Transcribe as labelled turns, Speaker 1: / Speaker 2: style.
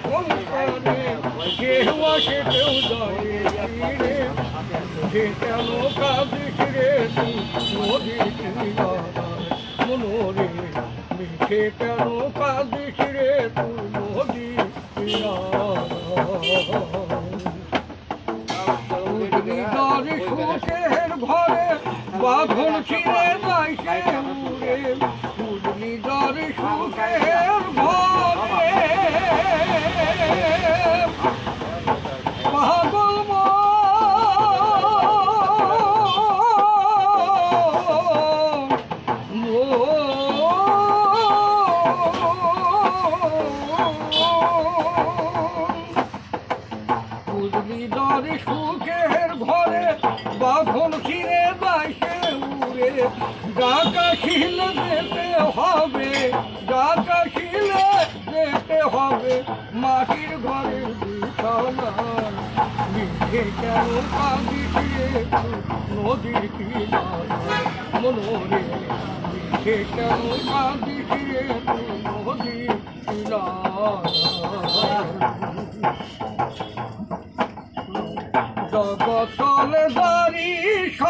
Speaker 1: সংসারে কেউ আসে কেউ যায় রে সে কেন কাঁদিস রে তুই নদীর কিনারায় মনোরে মিঠে কেন কাঁদিস রে তুই নদীর কিনারায় সুখের ঘরে বাঁধন ছিঁড়ে যায় সে উড়ে নিদর সুখের ঘরে পাগল নিদর সুখের ঘরে বাঁধন ছিঁড়ে যায় সে উড়ে ডাকা খিলে যেতে হবে ডাকা খিলে যেতে হবে মাটির ঘরের বিছানায় মিঠে কেন কাঁদিস রে নদীর কিনারায় মনোরে মিঠে কেন কাঁদিস রে নদীর কিনারায়